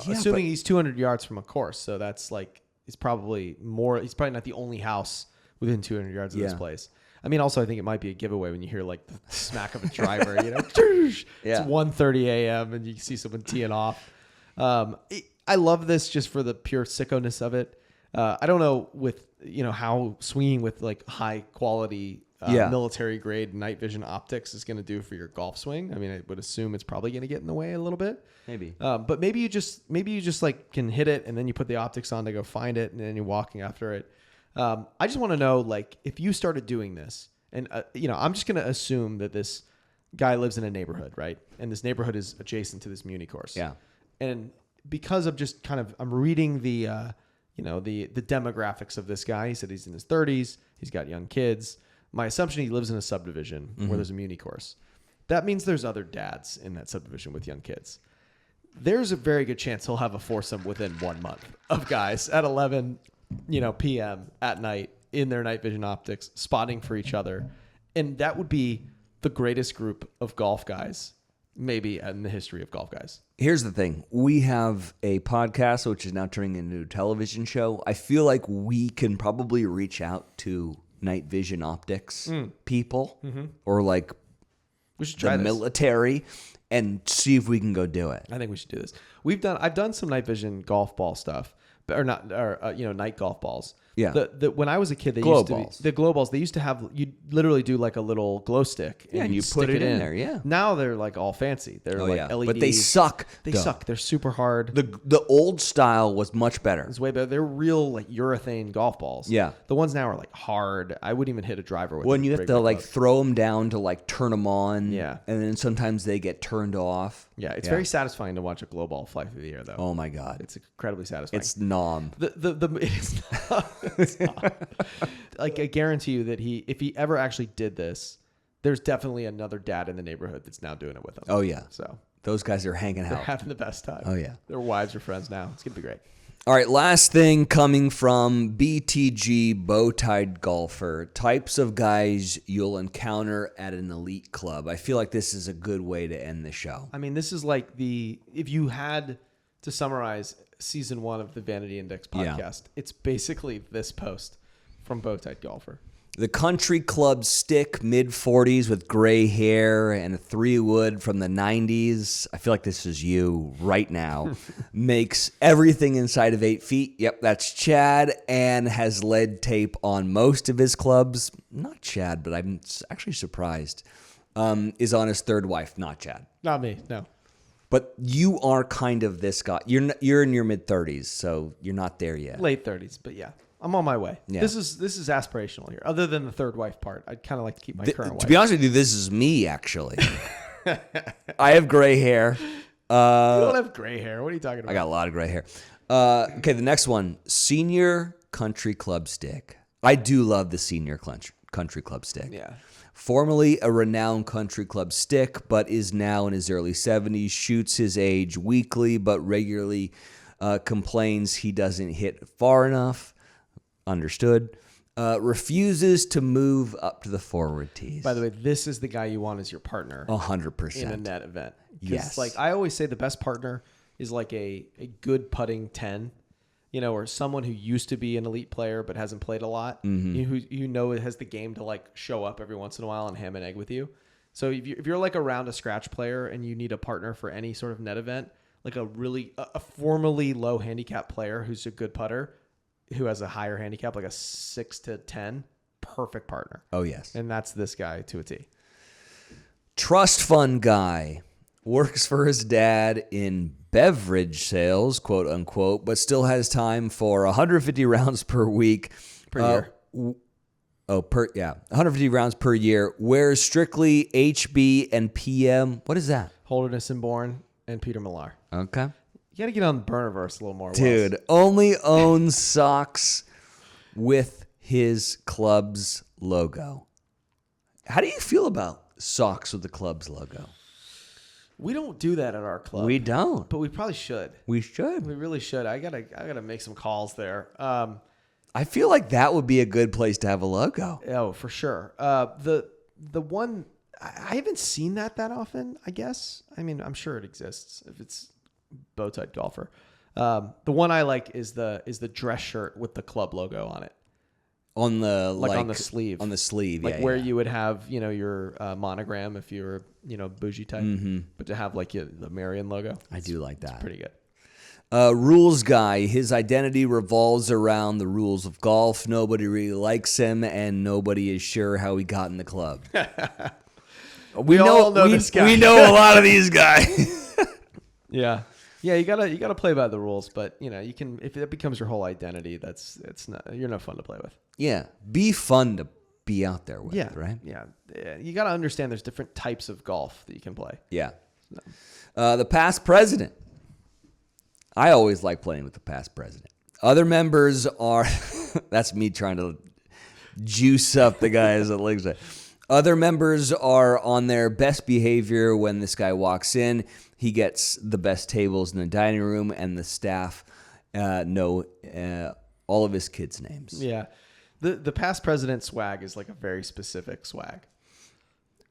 Assuming he's 200 yards from a course, so that's like he's probably not the only house within 200 yards of this place. I mean, also I think it might be a giveaway when you hear like the smack of a driver. It's 1:30 a.m. and you see someone teeing off. I love this just for the pure sicko-ness of it. I don't know with how swinging with like high quality military grade night vision optics is going to do for your golf swing. I mean, I would assume it's probably going to get in the way a little bit. Maybe. But maybe you just like can hit it and then you put the optics on to go find it and then you're walking after it. I just want to know, like, if you started doing this, and I'm just going to assume that this guy lives in a neighborhood, right? And this neighborhood is adjacent to this muni course. Yeah. And because of just I'm reading the demographics of this guy. He said he's in his 30s. He's got young kids. My assumption, he lives in a subdivision where there's a muni course. That means there's other dads in that subdivision with young kids. There's a very good chance he'll have a foursome within 1 month of guys at 11, p.m. at night in their night vision optics, spotting for each other. And that would be the greatest group of golf guys maybe in the history of golf guys. Here's the thing. We have a podcast, which is now turning into a television show. I feel like we can probably reach out to night vision optics people or like we should try the military and see if we can go do it. I think we should do this. I've done some night vision golf ball stuff, night golf balls. Yeah. When I was a kid, they Glow used to balls. the glow balls. They used to have you literally do like a little glow stick. Yeah, and you you'd put stick it in there, yeah. Now they're like all fancy. They're Oh, like yeah. LEDs. But they suck. They though. suck. They're super hard. The old style was much better. It's way better. They're real like urethane golf balls. Yeah. The ones now are like hard. I wouldn't even hit a driver with. When them. you have Big to red like gloves. throw them down to like turn them on. Yeah. And then sometimes they get turned off. Yeah, it's very satisfying to watch a glow ball fly through the air, though. Oh my God. It's incredibly satisfying. It's nom. It's not. Like I guarantee you that if he ever actually did this, there's definitely another dad in the neighborhood that's now doing it with him. Oh yeah. So Those guys are hanging they're out. having the best time. Oh, yeah. Their wives are friends now. It's gonna be great. All right, last thing coming from BTG Bow-Tied Golfer. Types of guys you'll encounter at an elite club. I feel like this is a good way to end the show. I mean, this is like if you had to summarize season 1 of the Vanity Index podcast, it's basically this post from Bow-Tied Golfer. The country club stick, mid-40s with gray hair and a 3-wood from the 90s. I feel like this is you right now. Makes everything inside of 8 feet. Yep, that's Chad, and has lead tape on most of his clubs. Not Chad, but I'm actually surprised. Is on his 3rd wife, not Chad. Not me, no. But you are kind of this guy. You're in your mid-30s, so you're not there yet. Late 30s, but yeah. I'm on my way. Yeah. This is aspirational here. Other than the 3rd wife part, I'd kind of like to keep my current wife. To be honest with you, this is me, actually. I have gray hair. You don't have gray hair. What are you talking about? I got a lot of gray hair. Okay, the next one. Senior country club stick. I do love the senior country club stick. Yeah. Formerly a renowned country club stick, but is now in his early 70s. Shoots his age weekly, but regularly complains he doesn't hit far enough. Understood. Refuses to move up to the forward tees. By the way, this is the guy you want as your partner 100%. in a net event. 'Cause, Yes. like I always say, the best partner is like a good putting 10, or someone who used to be an elite player but hasn't played a lot. Who has the game to like show up every once in a while and ham and egg with you. So if you're like around a Skratch player and you need a partner for any sort of net event, like a formerly low handicap player who's a good putter, who has a higher handicap, like a 6 to 10, perfect partner. Oh, yes. And that's this guy to a T. Trust fund guy. Works for his dad in beverage sales, quote unquote, but still has time for 150 rounds per week. Per year. 150 rounds per year. Wears strictly HB and PM. What is that? Holderness and Bourne and Peter Millar. Okay. You got to get on the burnerverse a little more. Dude, only owns socks with his club's logo. How do you feel about socks with the club's logo? We don't do that at our club. We don't. But we probably should. We should. We really should. I gotta make some calls there. I feel like that would be a good place to have a logo. Oh, for sure. The one I haven't seen that often. I guess. I mean, I'm sure it exists if it's Bow-Tied Golfer. The one I like is the dress shirt with the club logo on it. On the on the sleeve. On the sleeve, like where you would have your monogram if you were bougie type, but to have like the Marion logo. I do like that. Pretty good. Rules guy. His identity revolves around the rules of golf. Nobody really likes him, and nobody is sure how he got in the club. We all know this guy. We know a lot of these guys. Yeah. Yeah, you gotta play by the rules, but you can if that becomes your whole identity, you're no fun to play with. Yeah, be fun to be out there with. Right. Yeah, you gotta understand there's different types of golf that you can play. Yeah. The past president. I always like playing with the past president. Other members are. That's me trying to juice up the guys at Lakeside. Other members are on their best behavior when this guy walks in. He gets the best tables in the dining room, and the staff know all of his kids' names. Yeah. The past president swag is like a very specific swag.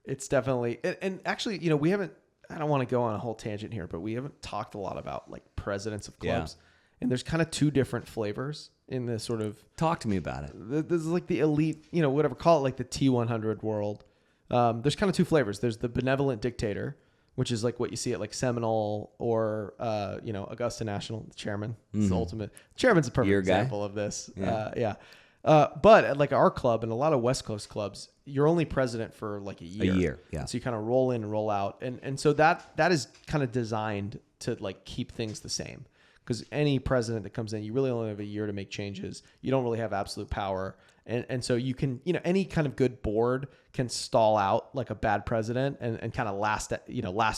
It's definitely, and actually, we haven't, I don't want to go on a whole tangent here, but we haven't talked a lot about like presidents of clubs. Yeah. And there's kind of 2 different flavors in this sort of. Talk to me about it. This is like the elite, whatever, call it like the T100 world. There's kind of 2 flavors. There's the benevolent dictator, which is like what you see at like Seminole or Augusta National. The chairman is the ultimate. Chairman's a perfect Your guy? example of this. Yeah. But at like our club and a lot of West Coast clubs, you're only president for like a year. A year, yeah. So you kind of roll in and roll out, and so that is kind of designed to like keep things the same. Because any president that comes in, you really only have a year to make changes. You don't really have absolute power. And so you can, any kind of good board can stall out like a bad president and kind of last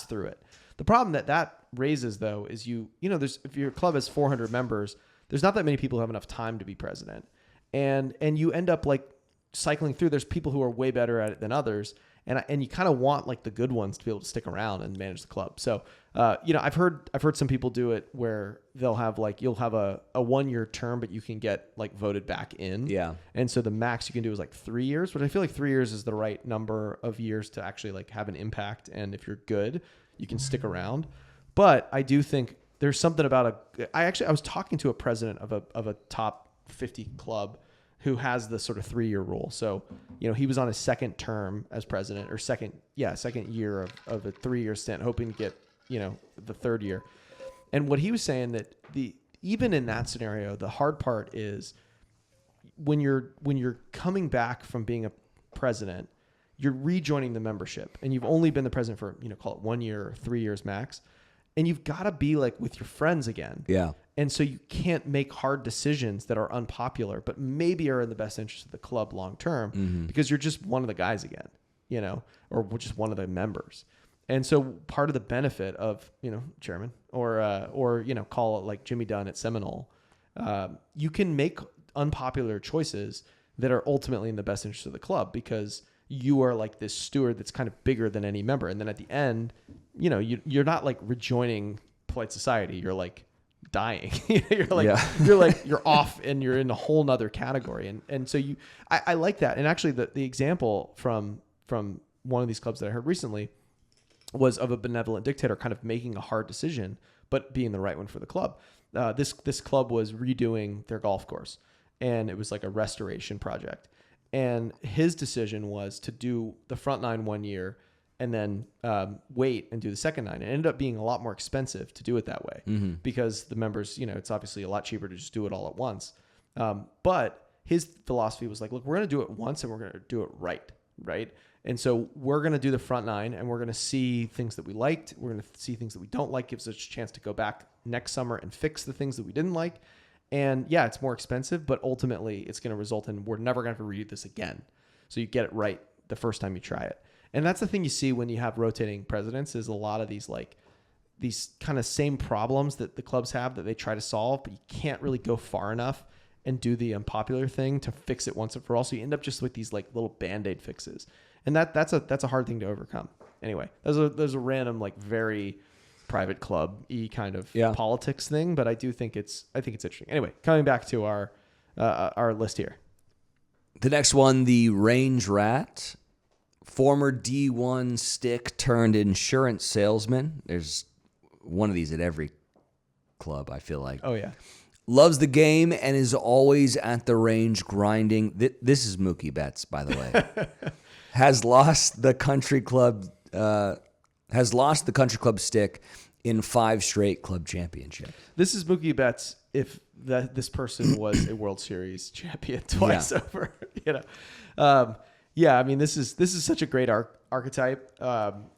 through it. The problem that raises though is if your club has 400 members, there's not that many people who have enough time to be president. And you end up like cycling through. There's people who are way better at it than others. And you kind of want like the good ones to be able to stick around and manage the club. So, I've heard some people do it where they'll have like, you'll have a 1-year term, but you can get like voted back in. Yeah. And so the max you can do is like 3 years, which I feel like 3 years is the right number of years to actually like have an impact. And if you're good, you can stick around. But I do think there's something about I was talking to a president of a top 50 club who has the sort of 3-year rule. So, he was on his second term as president or second year of a 3-year stint, hoping to get, the third year. And what he was saying that even in that scenario, the hard part is when you're coming back from being a president, you're rejoining the membership and you've only been the president for, call it 1 year or 3 years max. And you've got to be like with your friends again. Yeah. And so you can't make hard decisions that are unpopular, but maybe are in the best interest of the club long term because you're just one of the guys again, or just one of the members. And so part of the benefit of, chairman or call it like Jimmy Dunn at Seminole, you can make unpopular choices that are ultimately in the best interest of the club because you are like this steward that's kind of bigger than any member. And then at the end, you're not like rejoining polite society. You're like dying. You're off and you're in a whole nother category. And so I like that. And actually the example from one of these clubs that I heard recently was of a benevolent dictator kind of making a hard decision, but being the right one for the club. This club was redoing their golf course and it was like a restoration project. And his decision was to do the front 9 1 year and then wait and do the second 9. It ended up being a lot more expensive to do it that way because the members, it's obviously a lot cheaper to just do it all at once. But his philosophy was like, look, we're going to do it once and we're going to do it right. And so we're going to do the front 9 and we're going to see things that we liked. We're going to see things that we don't like. Gives us a chance to go back next summer and fix the things that we didn't like. And yeah, it's more expensive, but ultimately it's going to result in we're never going to have to redo this again. So you get it right the first time you try it. And that's the thing you see when you have rotating presidents is a lot of these kind of same problems that the clubs have that they try to solve, but you can't really go far enough and do the unpopular thing to fix it once and for all. So you end up just with these like little Band-Aid fixes. And that's a hard thing to overcome. Anyway, there's a random like very private club-y kind of politics thing, but I think it's interesting. Anyway, coming back to our list here. The next one, the range rat, former D1 stick turned insurance salesman. There's one of these at every club, I feel like. Oh yeah. Loves the game and is always at the range grinding. This is Mookie Betts, by the way. Has lost the country club stick in 5 straight club championships. This is Mookie Betts if this person was a World Series champion twice over. I mean, this is such a great archetype.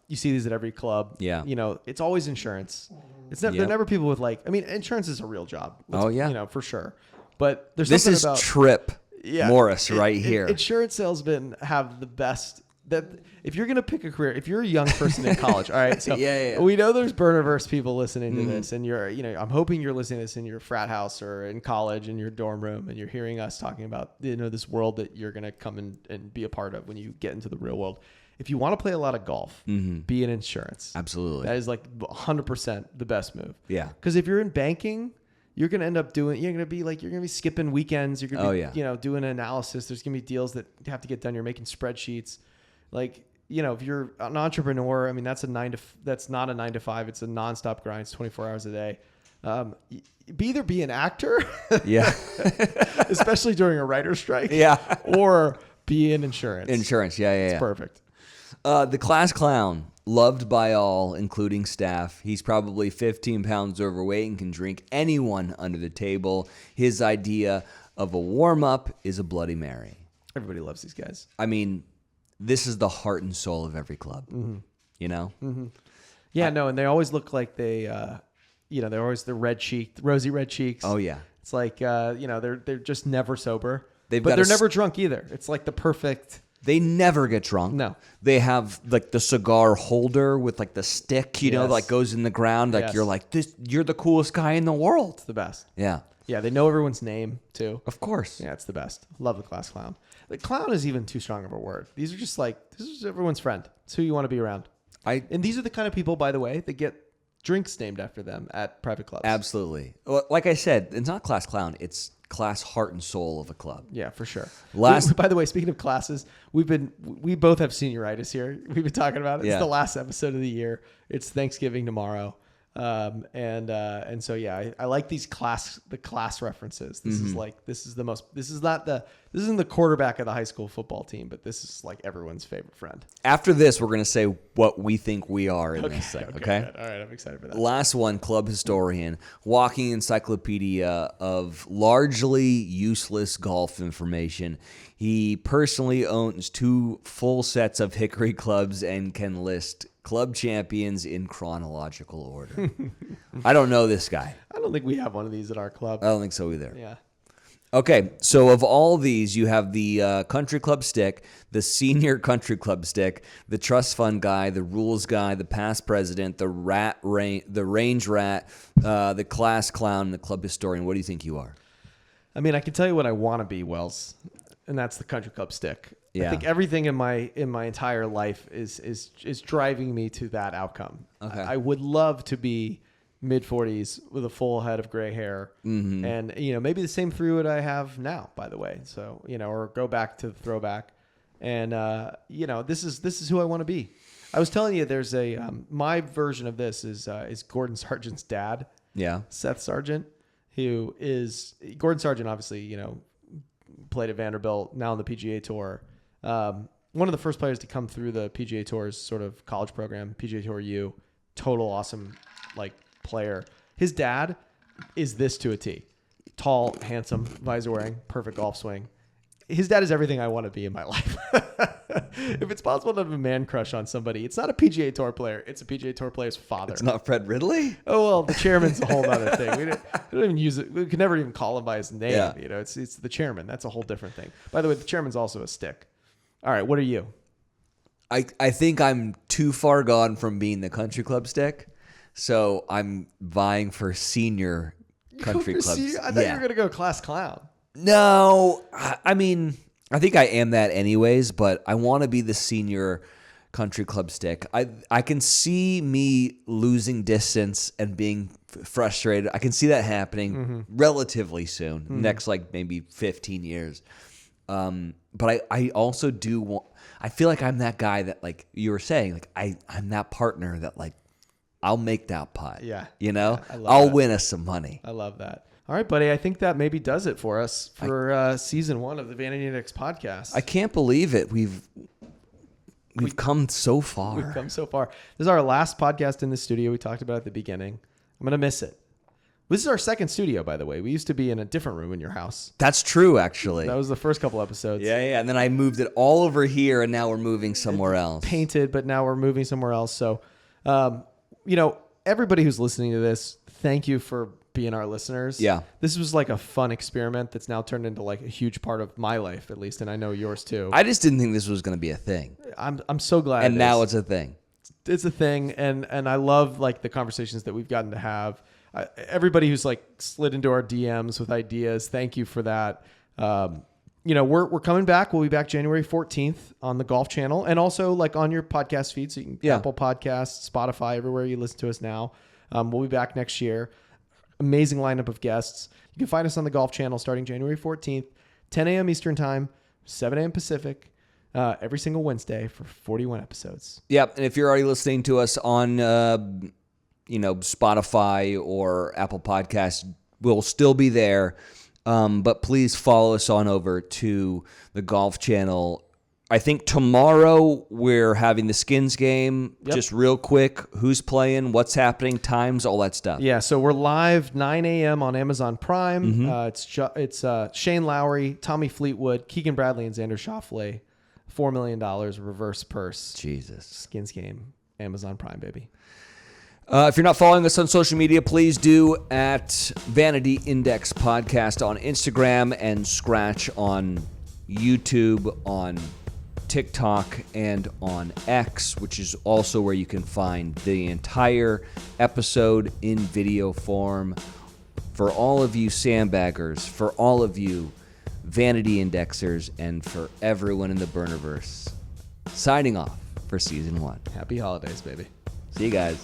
You see these at every club. Yeah. It's always insurance. They're never people with like. I mean, insurance is a real job. For sure. But there's something about Trip Morris right here. Insurance salesmen have the best. That if you're going to pick a career, if you're a young person in college, all right, so we know there's burn-averse people listening to this, and I'm hoping you're listening to this in your frat house or in college in your dorm room, and you're hearing us talking about this world that you're going to come and be a part of when you get into the real world. If you want to play a lot of golf, be in insurance. Absolutely, that is like 100% the best move. Yeah, because if you're in banking, you're going to end up you're going to be skipping weekends. You're going to be doing analysis. There's going to be deals that have to get done. You're making spreadsheets. Like, if you're an entrepreneur, I mean, that's not a 9 to 5. It's a nonstop grind. It's 24 hours a day. Either be an actor, especially during a writer's strike, or be in insurance. It's perfect. The class clown, Loved by all, including staff. He's probably 15 pounds overweight and can drink anyone under the table. His idea of a warm-up is a Bloody Mary. Everybody loves these guys. I mean, this is the heart and soul of every club. You know? Yeah, no, and they always look like they, they're always the red cheeked, rosy red cheeks. Oh, yeah. It's like, they're just never sober. They've but got they're a never drunk either. It's like the perfect. They never get drunk. No. They have like the cigar holder with like the stick, you know, Yes. like goes in the ground. Like Yes. you're like, you're the coolest guy in the world. It's the best. Yeah. Yeah, they know everyone's name too. Of course. Yeah, it's the best. Love the class clown. The clown is even too strong of a word. These are just like, this is everyone's friend. It's who you want to be around. And these are the kind of people, by the way, that get drinks named after them at private clubs. Absolutely. Well, like I said, it's not class clown. It's class heart and soul of a club. Yeah, for sure. Last- by the way, speaking of classes, we both have senioritis here. We've been talking about it. It's Yeah. the last episode of the year. It's Thanksgiving tomorrow. And so yeah, I like the class references. This is like this isn't the quarterback of the high school football team, but this is like everyone's favorite friend. After this, we're going to say what we think we are in this thing, okay? Good. All right, I'm excited for that. Last one, club historian, walking encyclopedia of largely useless golf information. He personally owns 2 full sets of Hickory clubs and can list club champions in chronological order. I don't know this guy. I don't think we have one of these at our club. I don't think so either. Yeah. Okay, so of all these, you have the country club stick, the senior country club stick, the trust fund guy, the rules guy, the past president, the range rat, the class clown, and the club historian. What do you think you are? I mean, I can tell you what I want to be, Wells, and that's the country club stick. Yeah. I think everything in my entire life is driving me to that outcome. Okay. I would love to be mid-40s with a full head of gray hair, and maybe the same through I have now, by the way. So or go back to the throwback, and this is who I want to be. I was telling you, there's my version of this is Gordon Sargent's dad. Yeah. Seth Sargent, who is Gordon Sargent, obviously, played at Vanderbilt, now on the PGA Tour. One of the first players to come through the PGA Tour's sort of college program, PGA Tour U, total awesome player. His dad is this to a T. Tall, handsome, visor wearing, perfect golf swing. His dad is everything I want to be in my life. If it's possible to have a man crush on somebody, it's not a PGA Tour player. It's a PGA Tour player's father. It's not Fred Ridley? Oh, well, the chairman's a whole other thing. We don't even use it. We could never even call him by his name. Yeah. It's the chairman. That's a whole different thing. By the way, the chairman's also a stick. All right, what are you? I think I'm too far gone from being the country club stick, so I'm vying for senior country club. I thought you were going to go class clown. No, I mean, I think I am that anyways, but I want to be the senior country club stick. I can see me losing distance and being frustrated. I can see that happening relatively soon, next maybe 15 years. But I also do want, I feel like I'm that guy that you were saying, I'm that partner that I'll make that putt. Yeah. I'll win us some money. I love that. All right, buddy. I think that maybe does it for us for season 1 of the Vanity Index podcast. I can't believe it. We've come so far. We've come so far. This is our last podcast in the studio. We talked about at the beginning. I'm going to miss it. This is our second studio, by the way. We used to be in a different room in your house. That's true, actually. That was the first couple episodes. Yeah. And then I moved it all over here, and now we're moving somewhere else. Painted, but now we're moving somewhere else. So, everybody who's listening to this, thank you for being our listeners. Yeah. This was a fun experiment that's now turned into a huge part of my life, at least, and I know yours too. I just didn't think this was going to be a thing. I'm so glad. And now it's a thing. It's a thing, and I love the conversations that we've gotten to have. Everybody who's slid into our DMs with ideas, thank you for that. We're coming back. We'll be back January 14th on the Golf Channel, and also on your podcast feed. So you can Apple Podcasts, Spotify, everywhere you listen to us now. We'll be back next year. Amazing lineup of guests. You can find us on the Golf Channel starting January 14th, 10 a.m. Eastern Time, 7 a.m. Pacific, every single Wednesday for 41 episodes. Yep. And if you're already listening to us on Spotify or Apple Podcasts, we'll still be there. But please follow us on over to the Golf Channel I think tomorrow we're having the Skins game. Yep. Just real quick, who's playing, what's happening, times, all that stuff. Yeah, so we're live 9 a.m. on Amazon Prime. It's Shane Lowry, Tommy Fleetwood, Keegan Bradley, and Xander Schauffele. $4 million reverse purse. Jesus. Skins game, Amazon Prime, baby. If you're not following us on social media, please do at Vanity Index Podcast on Instagram and Skratch on YouTube, on TikTok, and on X, which is also where you can find the entire episode in video form. For all of you sandbaggers, for all of you Vanity Indexers, and for everyone in the Burnerverse, signing off for Season 1. Happy holidays, baby. See you guys.